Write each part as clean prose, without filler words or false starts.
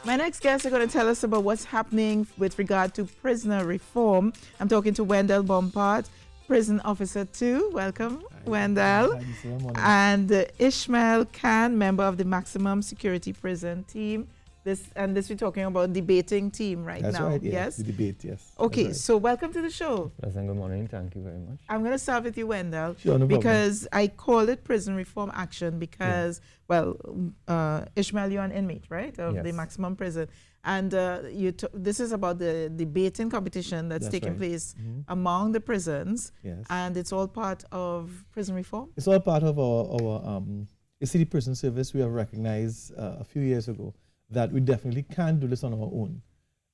My next guests are going to tell us about what's happening with regard to prisoner reform. I'm talking to Wendell Bompard, Prison Officer 2. Welcome, Wendell. Thank you so much. And Ishmael Khan, member of the Maximum Security Prison team. This we're talking about debating team right That's now. right, Yes. The debate, yes. Okay, That's right. so welcome to the show. Pleasant good morning. Thank you very much. I'm going to start with you, Wendell, Sure, no problem. because I call it prison reform action because, Ishmael, you're an inmate, right, of the Yes. maximum prison, and this is about the debating competition that's taking right. place Mhm. among the prisons, Yes. and it's all part of prison reform. It's all part of our city prison service. We have recognized a few years ago that we definitely can't do this on our own.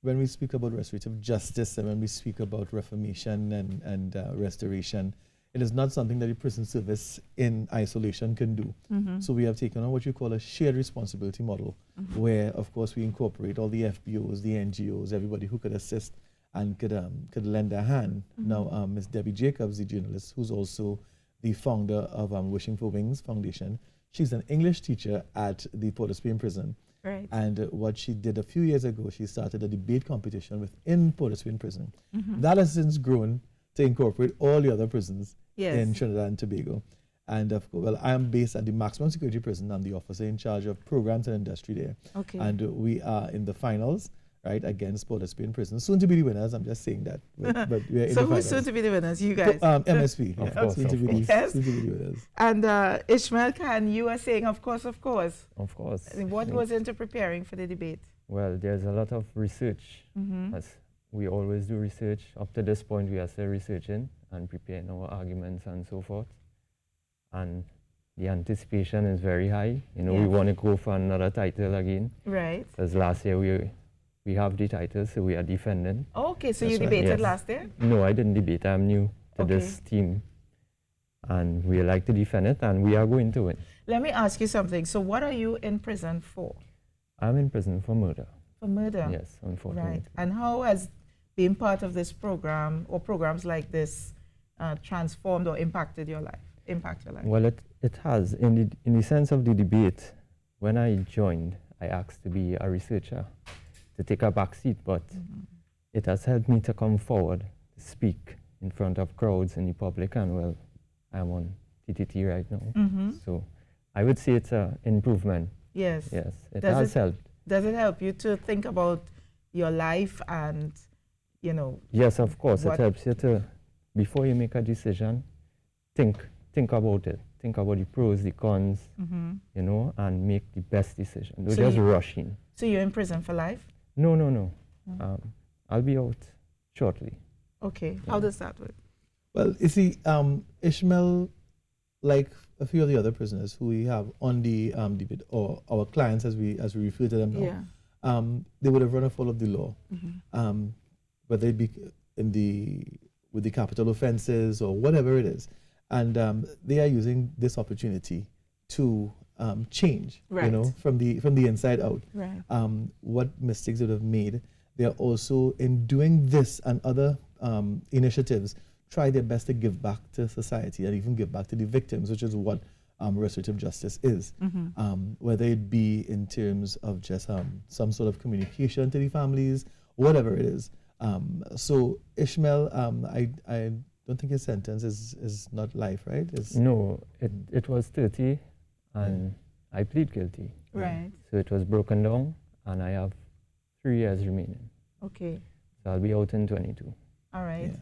When we speak about restorative justice and when we speak about reformation and restoration, it is not something that the prison service in isolation can do. Mm-hmm. So we have taken on what you call a shared responsibility model, Mm-hmm. where, of course, we incorporate all the FBOs, the NGOs, everybody who could assist and could lend a hand. Mhm. Now, Ms. Debbie Jacobs, the journalist, who's also the founder of Wishing for Wings Foundation, she's an English teacher at the Port of Spain prison. Right. And what she did a few years ago, she started a debate competition within Port of Spain prison. Mhm. That has since grown to incorporate all the other prisons Yes. in Trinidad and Tobago. And of course, well, I am based at the Maximum Security Prison. I'm the officer in charge of programs and industry there. Okay. And we are in the finals, right, against Port of Spain prison. Soon to be the winners, I'm just saying that. But we are in so the who's finals. soon to be the winners? You guys. MSP. Of yeah, course, soon to of be the- course. soon to be the winners. And Ishmael Khan, you are saying, of course, of course. Of course. And what Mm. was into preparing for the debate? Well, there's a lot of research. Mm-hmm. As we always do research. Up to this point, we are still researching and preparing our arguments and so forth. And the anticipation is very high. You know, we Yes. want to go for another title again. Right. Because last year we have the title, so we are defending. Okay, so you That's right. debated Yes. last year? No, I didn't debate. I'm new to this team. And we like to defend it, and we are going to win. Let me ask you something. So what are you in prison for? I'm in prison for murder. For murder? Yes, unfortunately. Right. And how has being part of this program or programs like this transformed or impacted your life? Well, it has. In the sense of the debate, when I joined, I asked to be a researcher, to take a back seat, but it has helped me to come forward, to speak in front of crowds in the public, and well, I'm on TTT right now. Mm-hmm. So I would say it's an improvement. Yes. Yes, it Does has helped. Does it help you to think about your life and, you know? Yes, of course, What- it helps you to, before you make a decision, think about it. Think about the pros, the cons, Mm-hmm. you know, and make the best decision. Don't So just you- rush in. So you're in prison for life? No. Mm. I'll be out shortly. Okay. How Yeah. does that work? Well, you see, Ishmael, like a few of the other prisoners who we have on the debate, or our clients as we refer to them now, Yeah. they would have run afoul of the law, Mm-hmm. whether it be with the capital offenses or whatever it is, and they are using this opportunity to change, Right. you know, from the inside out. Right. What mistakes they would have made. They are also, in doing this and other initiatives, try their best to give back to society and even give back to the victims, which is what restorative justice is. Mm-hmm. Whether it be in terms of just some sort of communication to the families, whatever it is. So Ishmael, I don't think his sentence is not life, right? No, it was 30, and I plead guilty. Right. So it was broken down, and I have 3 years remaining. Okay. So I'll be out in 22. All right. Yeah.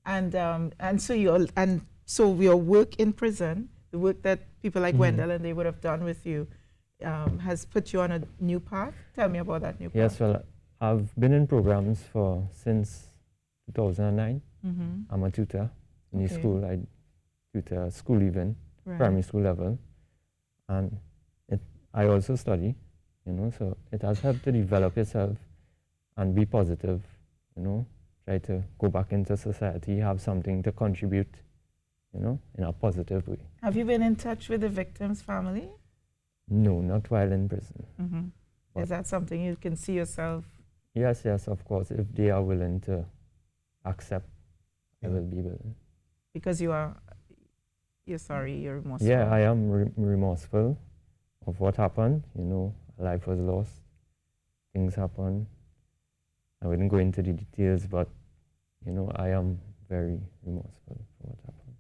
And so your work in prison, the work that people like Mhm. Wendell and they would have done with you, has put you on a new path. Tell me about that new path. Yes, well, I've been in programs since 2009. Mm-hmm. I'm a tutor in the Okay. school. I tutor school even, Right. primary school level. And I also study, you know, so it has helped to develop yourself and be positive, you know, try to go back into society, have something to contribute, you know, in a positive way. Have you been in touch with the victim's family? No, not while in prison. Mm-hmm. What? Is that something you can see yourself? Yes, of course, if they are willing to accept, I Yeah. will be willing. Because you're sorry, you're remorseful. Yeah, I am remorseful of what happened, you know, life was lost. things happen. I wouldn't go into the details, but you know, I am very remorseful for what happened.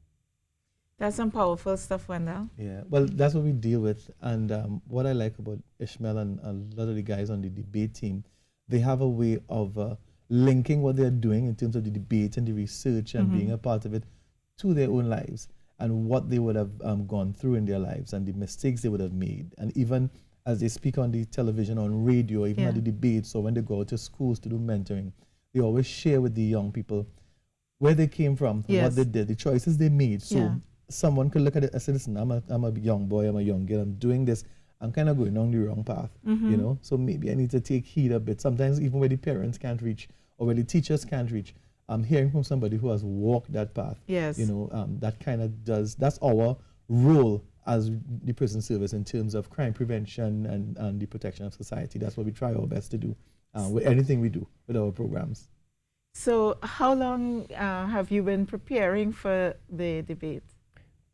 That's some powerful stuff, Wendell. Yeah, well, that's what we deal with. And what I like about Ishmael and a lot of the guys on the debate team, they have a way of linking what they're doing in terms of the debate and the research and being a part of it to their own lives and what they would have gone through in their lives and the mistakes they would have made. And even as they speak on the television, on radio, even at the debates, or when they go out to schools to do mentoring, they always share with the young people where they came from, what they did, the choices they made. So someone could look at it and say, listen, I'm a young boy, I'm a young girl, I'm doing this, I'm kind of going on the wrong path, you know? So maybe I need to take heed a bit. Sometimes even where the parents can't reach or where the teachers can't reach, I'm hearing from somebody who has walked that path. Yes. You know, that kind of that's our role as the prison service in terms of crime prevention and the protection of society. That's what we try our best to do with anything we do with our programs. So how long have you been preparing for the debate?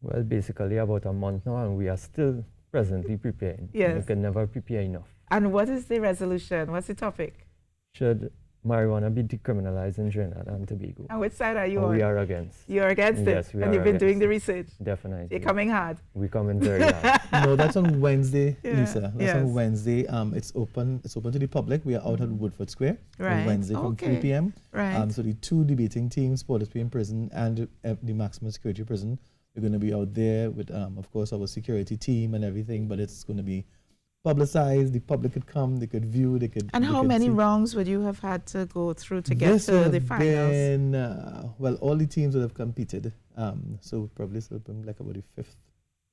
Well, basically about a month now, and we are still presently preparing. Yes. We can never prepare enough. And what is the resolution? What's the topic? Should marijuana be decriminalized in Trinidad and Tobago? And which side are you on? We are against. You're against it? Yes, we are And you've been doing against the it. research? Definitely. You're coming hard? We're coming very hard. No, that's on Wednesday, Yeah. Lisa. That's Yes. on Wednesday. It's open to the public. We are out at Woodford Square Right. on Wednesday from 3 p.m. Right. So the two debating teams, Portersby Prison and the maximum security prison, we're going to be out there with, of course, our security team and everything, but it's going to be publicized. The public could come, they could view, they could. And they how could many see. rounds would you have had to go through to get This to would the have finals? been, well, all the teams would have competed. So probably it's been like about the fifth.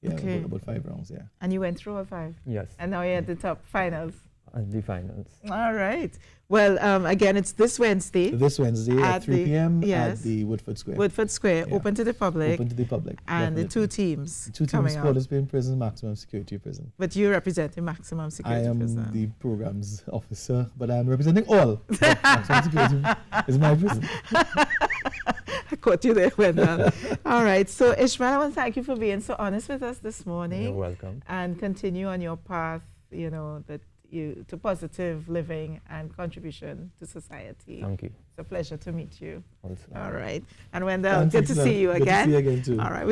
Yeah, Okay. about 5 rounds, yeah. And you went through all 5? Yes, And now you're at the top finals. at the finals. All right. Well, again, it's this Wednesday, This Wednesday at At 3 the- p.m. yes. at the Woodford Square. Woodford Square, Yeah. open to the public, Open to the public. and the definitely. two teams The two coming teams, out. Portersby Prison, maximum security prison. But you represent the maximum I security am prison. the programs officer, but I'm representing all. But maximum security is my prison. I caught you there, Wendell. All right. So, Ishmael, I want to thank you for being so honest with us this morning. You're welcome. And continue on your path, you know, to positive living and contribution to society. Thank you. It's a pleasure to meet you. Also. All right. And Wendell, Thanks, good to Isla. see you Good again. to see you again, too. All right.